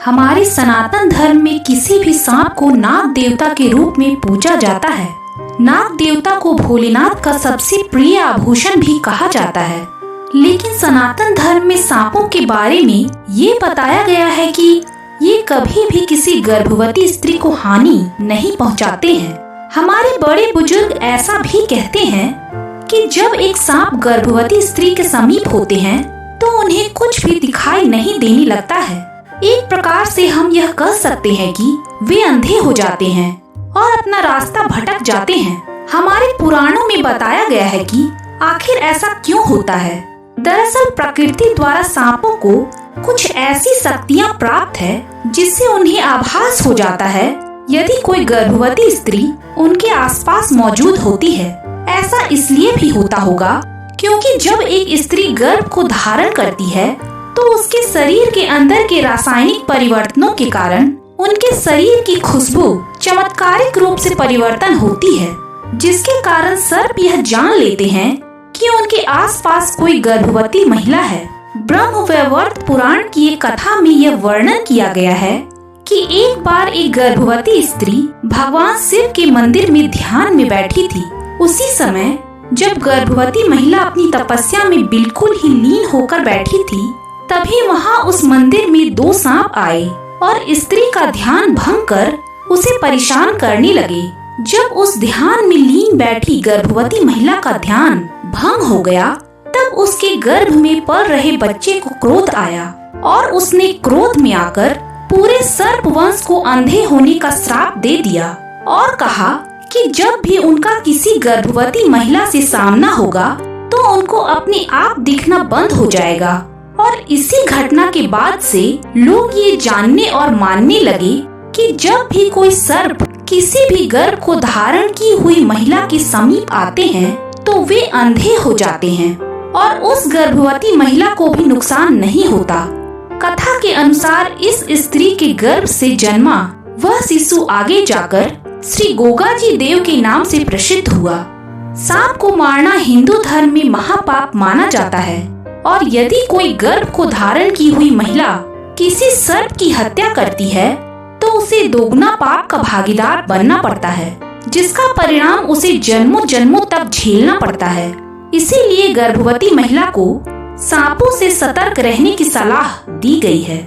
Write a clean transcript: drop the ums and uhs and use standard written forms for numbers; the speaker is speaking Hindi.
हमारे सनातन धर्म में किसी भी सांप को नाग देवता के रूप में पूजा जाता है। नाग देवता को भोलेनाथ का सबसे प्रिय आभूषण भी कहा जाता है। लेकिन सनातन धर्म में सांपों के बारे में ये बताया गया है कि ये कभी भी किसी गर्भवती स्त्री को हानि नहीं पहुंचाते हैं। हमारे बड़े बुजुर्ग ऐसा भी कहते हैं कि जब एक सांप गर्भवती स्त्री के समीप होते हैं तो उन्हें कुछ भी दिखाई नहीं देने लगता है। एक प्रकार से हम यह कह सकते हैं कि वे अंधे हो जाते हैं और अपना रास्ता भटक जाते हैं। हमारे पुराणों में बताया गया है कि आखिर ऐसा क्यों होता है। दरअसल प्रकृति द्वारा सांपों को कुछ ऐसी शक्तियाँ प्राप्त है जिससे उन्हें आभास हो जाता है यदि कोई गर्भवती स्त्री उनके आसपास मौजूद होती है। ऐसा इसलिए भी होता होगा क्योंकि जब एक स्त्री गर्भ को धारण करती है तो उसके शरीर के अंदर के रासायनिक परिवर्तनों के कारण उनके शरीर की खुशबू चमत्कारिक रूप से परिवर्तन होती है, जिसके कारण सर्प यह जान लेते हैं कि उनके आसपास कोई गर्भवती महिला है। ब्रह्मवैवर्त पुराण की एक कथा में यह वर्णन किया गया है कि एक बार एक गर्भवती स्त्री भगवान शिव के मंदिर में ध्यान में बैठी थी। उसी समय जब गर्भवती महिला अपनी तपस्या में बिल्कुल ही लीन होकर बैठी थी, तभी वहाँ उस मंदिर में 2 सांप आए और स्त्री का ध्यान भंग कर उसे परेशान करने लगे। जब उस ध्यान में लीन बैठी गर्भवती महिला का ध्यान भंग हो गया, तब उसके गर्भ में पल रहे बच्चे को क्रोध आया और उसने क्रोध में आकर पूरे सर्प वंश को अंधे होने का श्राप दे दिया और कहा कि जब भी उनका किसी गर्भवती महिला से सामना होगा तो उनको अपने आप दिखना बंद हो जाएगा। और इसी घटना के बाद से लोग ये जानने और मानने लगे कि जब भी कोई सर्प किसी भी गर्भ को धारण की हुई महिला के समीप आते हैं तो वे अंधे हो जाते हैं और उस गर्भवती महिला को भी नुकसान नहीं होता। कथा के अनुसार इस स्त्री के गर्भ से जन्मा वह शिशु आगे जाकर श्री गोगा जी देव के नाम से प्रसिद्ध हुआ। सांप को मारना हिंदू धर्म में महापाप माना जाता है और यदि कोई गर्भ को धारण की हुई महिला किसी सर्प की हत्या करती है तो उसे दोगुना पाप का भागीदार बनना पड़ता है, जिसका परिणाम उसे जन्मों जन्मों तक झेलना पड़ता है। इसीलिए गर्भवती महिला को सांपों से सतर्क रहने की सलाह दी गई है।